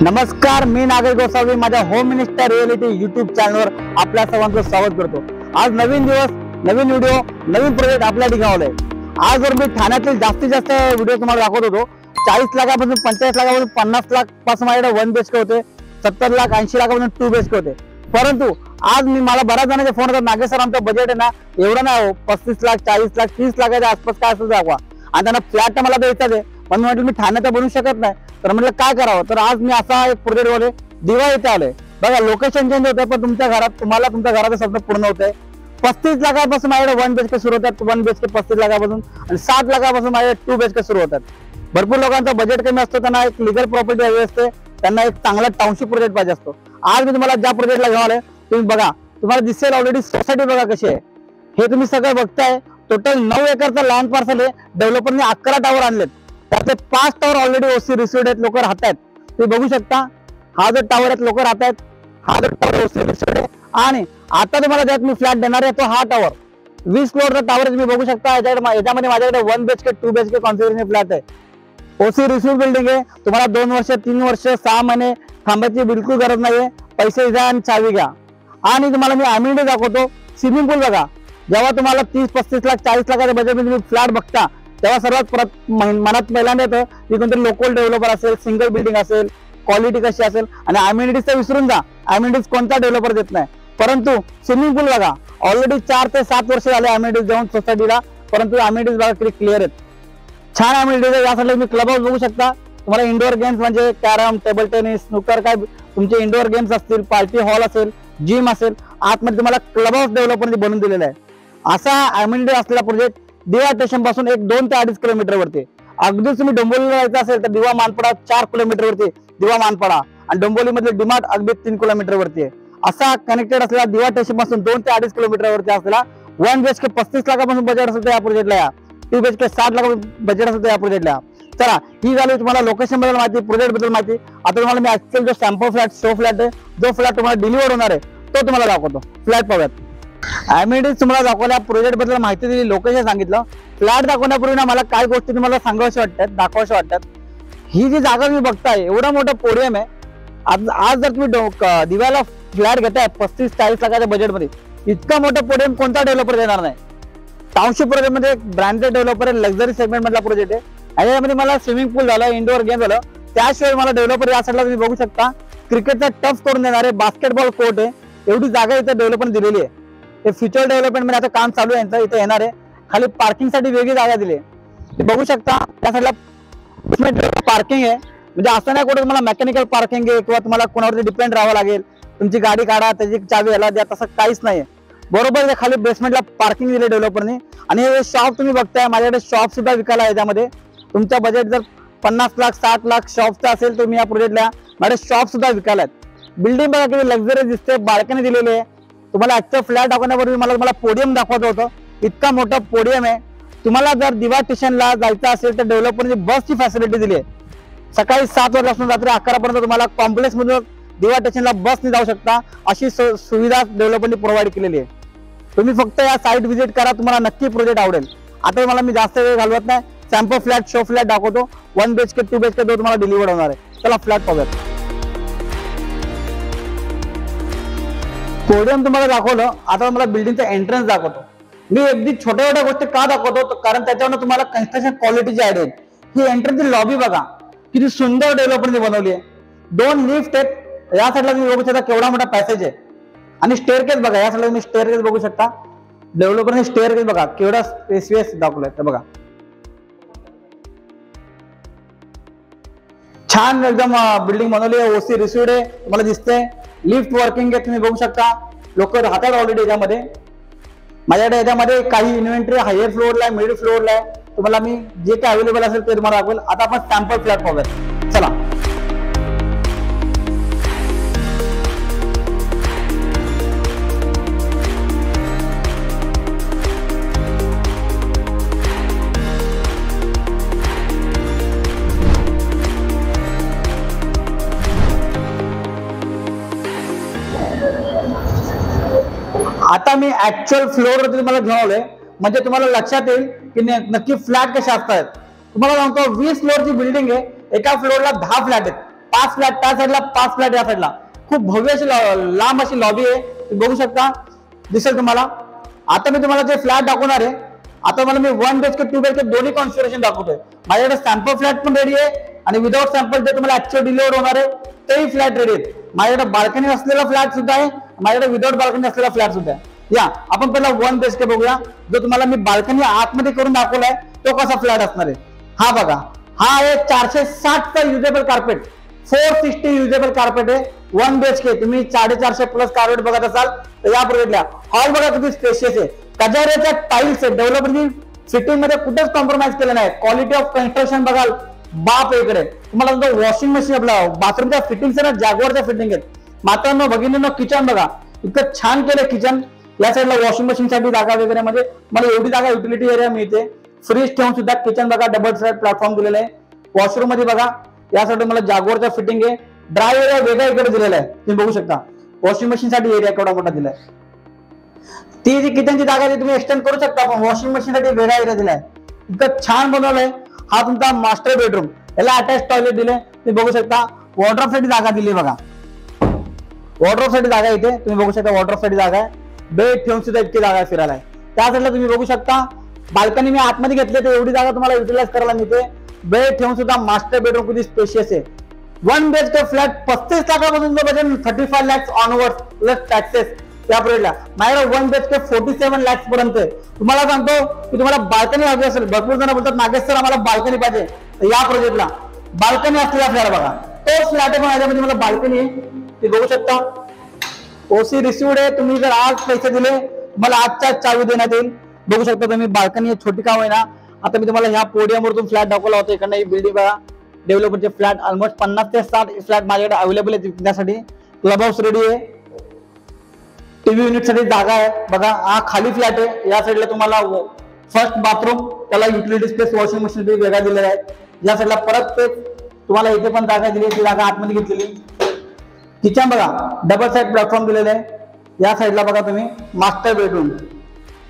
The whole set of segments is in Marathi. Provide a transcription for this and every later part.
नमस्कार, मी नागेश गोसावी माझ्या होम मिनिस्टर रिअलिटी यूट्यूब चॅनलवर आपल्या सर्वांचं स्वागत करतो। आज नवीन दिवस, नवीन व्हिडिओ, नवीन प्रोजेक्ट आपल्या ठिकाणी आहे। आज जर मी ठाण्यातील जास्तीत जास्त व्हिडिओ तुम्हाला दाखवत होतो। 40 लाखापासून 45 लाखापासून 50 लाख पासून माझ्याकडे 1 BHK होते, 70 लाख 80 लाखापासून 2 BHK होते। परंतु आज मला बऱ्याच जणांचे फोन येतात, नागेश सर आमचं बजेट आहे ना एवढं नाही हो, 35 लाख 40 लाख 30 लाखाच्या आसपास काय असेल दाखवा। आणि त्यांना फ्लॅट मला द्यायचा आहे, पण म्हटलं मी ठाण्यात बनवू शकत नाही, तर म्हटलं काय करावं। तर आज मी असा एक प्रोजेक्ट वाले दिवा इथे आलोय बघा। लोकेशन चेंज होतंय पण तुमच्या घरात तुम्हाला तुमच्या घराचं स्वप्न पूर्ण होतंय। 35 लाखापासून माझ्याकडे 1 BHK सुरू होतात, 1 BHK 35 लाखापासून, आणि 60 लाखापासून माझ्याकडे 2 BHK सुरू होतात। भरपूर लोकांचं बजेट कमी असतं, त्यांना एक लिगल प्रॉपर्टी हवी असते, त्यांना एक चांगला टाउनशिप प्रोजेक्ट पाहिजे असतो। आज मी तुम्हाला ज्या प्रोजेक्टला घेऊन आलोय तुम्ही बघा, तुम्हाला दिसेल ऑलरेडी सोसायटी बघा कशी आहे। हे तुम्ही सगळं बघताय, टोटल 9 एकरचा लँड पार्सल आहे। डेव्हलपरने 11 टावर आणलेत, त्यातले 5 टावर ऑलरेडी ओसी रिसिव्ड आहेत, लोक राहत आहेत। तुम्ही बघू शकता हा जो टावर आहेत लोक राहत आहेत, हा जो टावर ओसी रिसिव्ड आहे। आणि आता तुम्हाला ज्यात मी फ्लॅट देणार आहे तो हा टावर 20 फ्लोअरचा टावर तुम्ही बघू शकता। याच्यामध्ये माझ्याकडे 1 BHK 2 BHK कॉन्फिगरेशन फ्लॅट आहे। ओसी रिसिव्ड बिल्डिंग आहे। तुम्हाला 2 वर्ष 3 वर्ष 6 महिने थांबायची बिलकुल गरज नाहीये। पैसे द्या आणि चावी घ्या। आणि तुम्हाला मी अम्युनिटी दाखवतो। स्विमिंग पूल बघा, जेव्हा तुम्हाला 30-35 लाख 40 लाखाच्या बजेटमध्ये तुम्ही फ्लॅट बघता तेव्हा सर्वात मनात पहिल्यांदा येतं की कोणतरी लोकल डेव्हलपर असेल, सिंगल बिल्डिंग असेल, क्वालिटी कशी असेल। आणि अम्युनिटीज तर विसरून जा, अम्युनिटीज कोणता डेव्हलपर देत नाही। परंतु स्विमिंग पूल बघा, ऑलरेडी 4 ते 7 वर्ष झाले अम्युनिटीज देऊन सोसायटीला, परंतु अम्युनिटीज बघा किती क्लिअर आहेत, छान अम्युनिटीज आहे। यासाठी तुम्ही क्लब हाऊस बघू शकता। तुम्हाला इंडोर गेम्स म्हणजे कॅरम, टेबल टेनिस, स्नूकर, काय तुमचे इंडोर गेम्स असतील, पार्टी हॉल असेल, जिम असेल, आतमध्ये तुम्हाला क्लब हाऊस डेव्हलपरने बनवून दिलेला आहे। असा अम्युनिटी असलेला प्रोजेक्ट दिवा स्टेशन पासून 2 ते 2.5 किलोमीटर वरती। अगदी तुम्ही डोंबिवलीला जायचं असेल तर दिवा मानपाडा 4 किलोमीटर वरती दिवा मानपाडा, आणि डोंबिवली मधले डिमार्ट अगदी 3 किलोमीटर वरती आहे। असा कनेक्टेड असलेला दिवा स्टेशन पासून 2 ते 2.5 किलोमीटर वरती असलेला 1 BHK 35 लाखापासून बजेट असेल तर या प्रोजेक्टला या, 2 BHK 60 लाख बजेट असेल तर या प्रोजेक्टला। चला, ही झाली तुम्हाला लोकेशन बद्दल माहिती, प्रोजेक्ट बद्दल माहिती। आता तुम्हाला मी ऍक्च्युअल जो सॅम्पल फ्लॅट, शो फ्लॅट आहे, जो फ्लॅट तुम्हाला डिलिव्हर होणार आहे तो तुम्हाला दाखवतो। फ्लॅट पाहूयात। अम्युनिटीज तुम्हाला दाखवल्या, प्रोजेक्ट बद्दल माहिती दिली, लोकेशन सांगितलं। फ्लॅट दाखवण्यापूर्वी ना मला काय गोष्टी तुम्हाला सांगाव्याशा वाटतात, दाखवाव्याशा वाटतात। ही जी जागा तुम्ही बघताय, एवढा मोठा पोडियम आहे। आज जर तुम्ही दिव्याला फ्लॅट घेताय 35-40 लाखाच्या बजेटमध्ये, इतका मोठा पोडियम कोणता डेव्हलपर देणार नाही। टाउनशिप प्रोजेक्ट मध्ये एक ब्रँडेड डेव्हलपर आहे, लक्झरी सेगमेंट मधला प्रोजेक्ट आहे। यामध्ये मला स्विमिंग पूल झालं, इंडोर गेम झालं, त्याशिवाय मला डेव्हलपर या साईडला तुम्ही बघू शकता क्रिकेटचा टफ करून देणारे बास्केटबॉल कोर्ट आहे। एवढी जागा इथे डेव्हलपरने दिलेली आहे। हे फ्युचर डेव्हलपमेंट मध्ये आता काम चालू आहे, इथे येणार आहे। खाली पार्किंग साठी वेगळी जागा दिली आहे, बघू शकता। त्या साईडला पार्किंग आहे, म्हणजे असं नाही कुठे तुम्हाला मेकॅनिकल पार्किंग आहे किंवा तुम्हाला कोणावरती डिपेंड राहावं लागेल, तुमची गाडी काढा त्याची चावी याला द्या, तसं काहीच नाही। बरोबर खाली बेसमेंटला पार्किंग दिले डेव्हलपरने। आणि हे शॉप तुम्ही बघताय, माझ्याकडे शॉप सुद्धा विकायला आहे। त्यामध्ये तुमचा बजेट जर 50 लाख 60 लाख शॉपचा असेल तर मी या प्रोजेक्टला माझ्याकडे शॉप सुद्धा विकायला आहेत। बिल्डिंग बघा किती लक्झरी दिसते, बाल्कनी दिलेली आहे। तुम्हाला ऍक्च्युअल फ्लॅट दाखवण्यापूर्वी मला पोडियम दाखवायचं होतं, इतका मोठा पोडियम आहे। तुम्हाला जर दिवा स्टेशनला जायचं असेल तर डेव्हलपरने बसची फॅसिलिटी दिली आहे। सकाळी 7 वाजल्यापासून रात्री 11 पर्यंत तुम्हाला कॉम्प्लेक्स मधून दिवा स्टेशनला बसने जाऊ शकता, अशी सुविधा डेव्हलपरने प्रोव्हाइड केलेली आहे। तुम्ही फक्त या साईट व्हिजिट करा, तुम्हाला नक्की प्रोजेक्ट आवडेल। आता मला मी जास्त वेळ घालवत नाही, सॅम्पल फ्लॅट, शो फ्लॅट दाखवतो। 1 BHK 2 BHK तुम्हाला डिलिव्हर होणार आहे। चला फ्लॅट पाहूयात। पोडियम तुम्हाला दाखवलं, आता मला बिल्डिंगचा एंट्रन्स दाखवतो। मी अगदी छोट्या छोट्या गोष्टी का दाखवतो, कारण त्याच्यावर तुम्हाला कन्स्ट्रक्शन क्वालिटीची आयडिया येईल। ही एंट्रन्सची लॉबी बघा किती सुंदर डेव्हलपरने बनवली आहे। 2 लिफ्ट आहेत, या साईडला तुम्ही बघू शकता केवढा मोठा पॅसेज आहे। आणि स्टेअरकेस बघा, या साईडला तुम्ही स्टेअरकेस बघू शकता। डेव्हलपरने स्टेअरकेस बघा केवढा स्पेसियस दाखवलाय, तर बघा छान एकदम बिल्डिंग बनवली आहे। ओसी रिसिव्ड आहे, तुम्हाला दिसतंय। लिफ्ट वर्किंग आहे, तुम्ही बघू शकता, लोक राहतात ऑलरेडी याच्यामध्ये। माझ्याकडे याच्यामध्ये काही इन्व्हेंटरी हायर फ्लोअरला आहे, मिडल फ्लोअरला आहे। तुम्हाला मी जे काही अवेलेबल असेल ते तुम्हाला दाखवेल। आता आपण सॅम्पल फ्लॅट पाहूयात, चला। आता मी ऍक्च्युअल फ्लोअर तुम्हाला घेऊन आलोय, म्हणजे तुम्हाला लक्षात येईल की नक्की फ्लॅट कसे असतात। तुम्हाला सांगतो 20 फ्लोअरची बिल्डिंग आहे, एका फ्लोअरला 10 फ्लॅट आहेत, 5 फ्लॅट त्या साईडला, 5 फ्लॅट या साईडला. खूप भव्य अशी लांब अशी लॉबी आहे, बघू शकता, दिसेल तुम्हाला. आता मी तुम्हाला जे फ्लॅट दाखवणार आहे, आता मला मी 1 BHK 2 BHK दोन्ही कॉन्फिगरेशन दाखवतोय. माझ्याकडे सॅम्पल फ्लॅट पण रेडी आहे आणि विदाउट सॅम्पल जे तुम्हाला ऍक्च्युअल डिलिव्हर होणार आहे तेही फ्लॅट रेडी आहेत. माझ्याकडे बाल्कनी असलेला फ्लॅट सुद्धा आहे, माझ्याकडे विदाउट बाल्कनी असलेला फ्लॅट सुद्धा आहे. या आपण पहिला 1 BHK बघूया. जो तुम्हाला मी बाल्कनी आतमध्ये करून दाखवलाय तो कसा फ्लॅट असणार आहे. हा बघा, हा आहे 460 चा युजेबल कार्पेट, 460 युजेबल कार्पेट आहे. 1 BHK तुम्ही 450 प्लस कार्पेट बघत असाल तर या प्रोजेक्टला. हॉल बघा किती स्पेशियस आहे, कजारियाच्या टाईल्स आहे, डेव्हलपरनी फिटिंग मध्ये कुठेच कॉम्प्रोमाइज केलं नाही. क्वालिटी ऑफ कन्स्ट्रक्शन बघाल बाप इकडे. तुम्हाला वॉशिंग मशीन, आपला बाथरूमच्या फिटिंग ना जॅग्वारच्या फिटिंग आहेत. मात्रांनो भगिनींनो, किचन बघा इतकं छान केलं किचन. या साईडला वॉशिंग मशीन साठी जागा वगैरे, म्हणजे मला एवढी जागा युटिलिटी एरिया मिळते. फ्रीज ठेवून सुद्धा किचन बघा, डबल साइड प्लॅटफॉर्म दिलेला आहे. वॉशरूम मध्ये बघा या साईड मला जॅग्वारचा फिटिंग आहे. ड्राय एरिया वेगळा इकडे दिलेला आहे, तुम्ही बघू शकता. वॉशिंग मशीन साठी एरिया केवढा मोठा दिलाय. ती जी किचनची जागा ती तुम्ही एक्सटेंड करू शकता, पण वॉशिंग मशीन साठी वेगळा एरिया दिलाय. इतकं छान बनवलंय. हा तुमचा मास्टर बेडरूम, याला अटॅच टॉयलेट दिले, तुम्ही बघू शकता. वॉर्डरोब साठी जागा दिली बघा, वॉर्डरोब साठी जागा इथे तुम्ही बघू शकता. वॉर्डरोब साठी जागा आहे, बेड ठेवून सुद्धा इतकी जागा फिरायला आहे. त्या साईडला तुम्ही बघू शकता. बाल्कनी मी आतमध्ये घेतले तर एवढी जागा तुम्हाला युटिलाइज करायला मिळते. बेड ठेवून सुद्धा मास्टर बेडरूम किती स्पेशियस आहे. 1 BHK फ्लॅट 35 लाखापासून budget 35 lakhs onward plus taxes या प्रोजेक्टला. माझ्याकडे 1 BHK 47 lakhs पर्यंत आहे. तुम्हाला सांगतो की तुम्हाला बाल्कनी हवी असेल, भरपूर जण बोलतात नागेश सर आम्हाला बाल्कनी पाहिजे, तर या प्रोजेक्टला बाल्कनी असलेला फ्लॅट बघा. तो फ्लॅट आहे पण याच्यामध्ये मला बाल्कनी आहे, ते बघू शकता. ओसी रिसिव्ड आहे. तुम्ही जर आज पैसे दिले मला आजच्या चावी देण्यात येईल. बघू शकता तुम्ही, बाल्कनी छोटी काम आहे ना. आता मी तुम्हाला ह्या पोडियमवरून फ्लॅट दाखवला होता. इकडनं ही बिल्डिंग बघा, डेव्हलपरचे फ्लॅट ऑलमोस्ट 50 ते 60 फ्लॅट माझ्याकडे अवेलेबल आहे विकण्यासाठी. क्लब हाऊस रेडी आहे, टीव्ही युनिट साठी जागा आहे बघा. हा खाली फ्लॅट आहे. या साईडला तुम्हाला फर्स्ट बाथरूम, त्याला युटिलिटी स्पेस, वॉशिंग मशीन वेगळा दिलेला आहे. या साईडला परत ते तुम्हाला इथे पण जागा दिली, ती जागा आतमध्ये घेतलेली. किचन बघा, डबल साइड प्लॅटफॉर्म दिलेला आहे. या साईडला बघा तुम्ही मास्टर बेडरूम,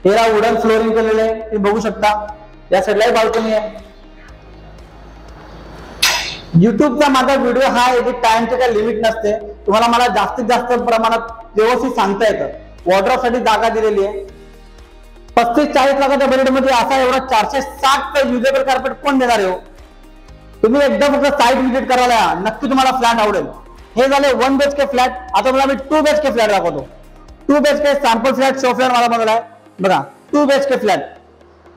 याला वुडन फ्लोरिंग केलेलं आहे, ते बघू शकता. या साईडला बाल्कनी आहे. युट्यूबचा माझा व्हिडिओ हा आहे की टाइमचे काही लिमिट नसते. तुम्हाला मला जास्तीत जास्त प्रमाणात व्यवस्थित सांगता येतं. वॉर्डरोब साठी जागा दिलेली आहे. 35-40 लाखाच्या बजेटमध्ये असा एवढा 460 चा युजेबल कार्पेट कोण देणार आहे? तुम्ही एकदा फक्त साईट व्हिजिट करायला या, नक्की तुम्हाला फ्लॅट आवडेल. हे झाले 1 BHK फ्लॅट. आता मला मी 2 BHK फ्लॅट दाखवतो. 2 BHK sample flat, show flat मला बनवलाय बघा. 2 BHK फ्लॅट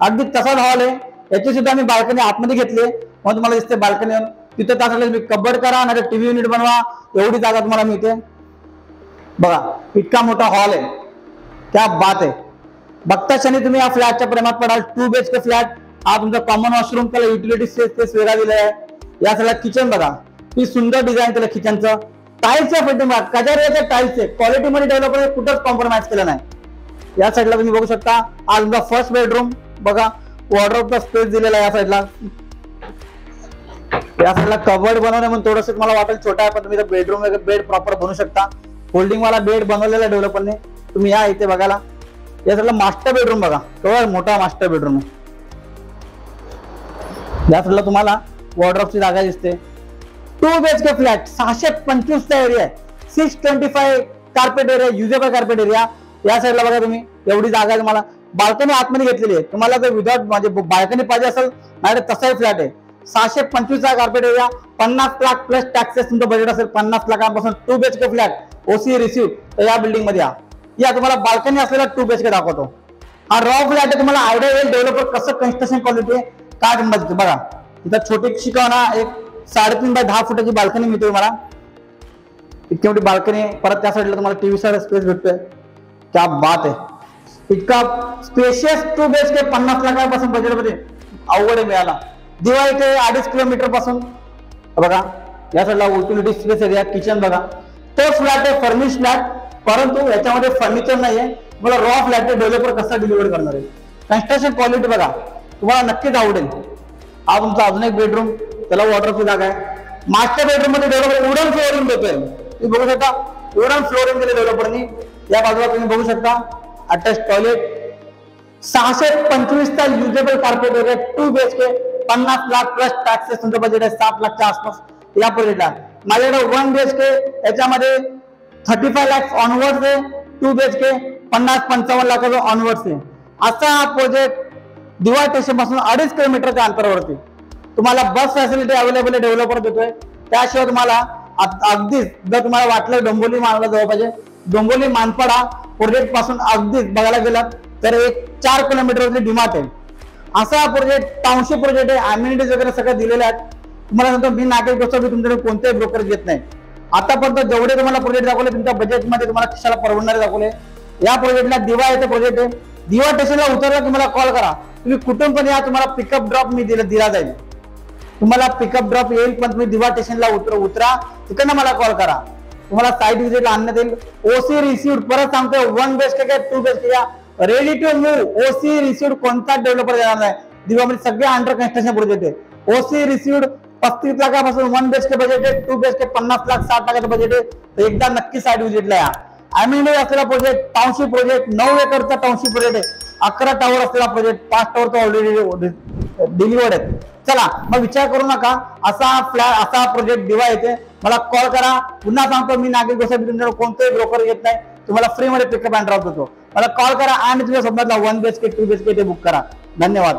अगदी तसाच हॉल आहे. याची सुद्धा मी बाल्कनी आतमध्ये घेतली, मग तुम्हाला दिसते बाल्कनी. तिथे तासाला तुम्ही कबड करा, नाही टीव्ही युनिट बनवा, एवढी जागा तुम्हाला मिळते बघा. इतका मोठा हॉल आहे, क्या बात आहे. बघता क्षणी तुम्ही या फ्लॅटच्या प्रेमात पडाल. 2 BHK फ्लॅट. हा तुमचा कॉमन वॉशरूम, त्याला युटिलिटी स्पेस वेगळा दिला आहे. या साईडला किचन बघा, ही सुंदर डिझाईन त्याला किचनचं. टाईल्सच्या फिटिंग बघा, कजारियाच्या टाईल्स आहे. क्वालिटी मध्ये डेव्हलपर कुठंच कॉम्प्रोमाइज केलं नाही. या साईडला तुम्ही बघू शकता. हा तुमचा फर्स्ट बेडरूम बघा, वॉर्डरोबचा स्पेस दिलेला आहे. या साईडला कबर्ड बनवणे म्हणून थोडंसं तुम्हाला वाटेल छोटा आहे, पण तुम्ही बेडरूम बेड प्रॉपर बनवू शकता. फोल्डिंग वाला बेड बनवलेला डेव्हलपरने. तुम्ही या इथे बघायला. या साईडला मास्टर बेडरूम बघा, केवढा मोठा मास्टर बेडरूम आहे. या साईडला तुम्हाला वॉर्डरोबची जागा दिसते. 2 BHK फ्लॅट 625 चा एरिया आहे. 625 carpet area, usable carpet area. या साईडला बघा तुम्ही, एवढी जागा आहे. तुम्हाला बाल्कनी आतमध्ये घेतलेली आहे. तुम्हाला जर विदाउट म्हणजे बाल्कनी पाहिजे असेल, माझ्याकडे तसाही फ्लॅट आहे. 625 चा carpet area, 50 lakh plus taxes तुमचं बजेट असेल 50 लाखांपासून. 2 BHK फ्लॅट, ओसी रिसिव्ह. तर या बिल्डिंग मध्ये या तुम्हाला बाल्कनी असलेला 2 BHK दाखवतो. हा रॉ फ्लॅट आहे. तुम्हाला आयडिया येईल डेव्हलपर कसं कन्स्ट्रक्शन क्वालिटी आहे, काय किंमत बघा. इथं छोटी शिकवणा एक 3.5 बाय 10 फुटाची बाल्कनी मिळते मला. इतकी मोठी बाल्कनी आहे. परत त्या साईडला तुम्हाला टीव्ही चा स्पेस भेटतोय. क्या बात आहे. इतका स्पेशियस 2 BHK 50 लाखापासून बजेटमध्ये अवघड मिळाला. दिवाळी ते 2.5 किलोमीटर पासून बघा. या साईडला युटिलिटी स्पेस एरिया, किचन बघा. तो फ्लॅट आहे फर्निश फ्लॅट, परंतु याच्यामध्ये फर्निचर नाहीये. मला रॉ फ्लॅट डेव्हलपर कसा डिलिव्हर करणार आहे. कन्स्ट्रक्शन क्वालिटी बघा, तुम्हाला नक्कीच आवडेल. हा तुमचा अजून एक बेडरूम, त्याला वॉटरची जागा आहे. मास्टर बेडरूम मध्ये डेव्हलपर वुडन फ्लोरिंग देतोय. तुम्ही बघू शकता, वुडन फ्लोरिंग दिले डेव्हलपरनी. या बाजूला तुम्ही बघू शकता अटॅच टॉयलेट. 625 चा usable carpet area, 2 BHK, 50 lakh plus taxes तुमचं बजेट आहे 7 लाखच्या आसपास. या प्रोजेक्टला माझ्याकडे 1 BHK याच्यामध्ये 35 लाख ऑनवर्ड्स आहे, 2 BHK 50-55 लाखाचा ऑनवर्ड्स आहे. असा हा प्रोजेक्ट दिवा स्टेशन पासून 2.5 किलोमीटरच्या अंतरावरती तुम्हाला बस फॅसिलिटी अवेलेबल डेव्हलपर देतोय. त्याशिवाय तुम्हाला अगदीच जर तुम्हाला वाटलं डोंबिवली मानला जवळ पाहिजे, डोंबिवली मानपाडा प्रोजेक्ट पासून अगदीच बघायला गेलात तर एक 4 किलोमीटरवरती डिमार्ट आहे. असा प्रोजेक्ट टाउनशिप प्रोजेक्ट आहे, अम्युनिटीज वगैरे सगळं दिलेले आहेत. तुम्हाला सांगतो मी नागरिक गोष्टी तुमच्याकडे कोणतेही ब्रोकर घेत नाही. आतापर्यंत जेवढे तुम्हाला प्रोजेक्ट दाखवले तुमच्या बजेटमध्ये तुम्हाला कशाला परवडणारे दाखवले. या प्रोजेक्टला दिवा येथे प्रोजेक्ट आहे. दिवा स्टेशनला उतरला की मला कॉल करा, तुम्ही कुठून पण या, तुम्हाला पिकअप ड्रॉप मी दिला जाईल. तुम्हाला पिकअप ड्रॉप येईल, पण तुम्ही दिवा स्टेशनला उतरा, तिकडनं मला कॉल करा. तुम्हाला साईट व्हिजिटला आणण्यात येईल. ओसी रिसिव्ड, परत सांगतोय 1 BHK काय 2 BHK या ready to move. OC received कोणताच डेव्हलपर देणार नाही. दिवामध्ये सगळे अंडर कन्स्ट्रक्शन प्रोजेक्ट आहे. ओसी रिसिव्ड 35 लाखापासून 1 BHK बजेट आहे, 2 BHK 50 लाख 60 लाखाचं बजेट आहे. तर एकदा नक्की साईट व्हिजिटला या. अम्युनिटी असलेला प्रोजेक्ट, टाउनशिप प्रोजेक्ट, 9 एकरचा टाउनशिप प्रोजेक्ट आहे. 11 टावर असलेला प्रोजेक्ट, 5 टावर तर ऑलरेडी डिलिव्हर्ड आहेत. चला मग विचार करू नका, असा प्रोजेक्ट दिवा येते. मला कॉल करा. पुन्हा सांगतो मी नागरिक गोष्टी तुमच्याकडे कोणतेही ब्रोकर घेत नाही. तुम्हाला फ्री मध्ये पिकअप अँड ड्रॉप देतो. मला कॉल करा आणि तुमच्या स्वप्नातला 1 BHK 2 BHK ते बुक करा. धन्यवाद.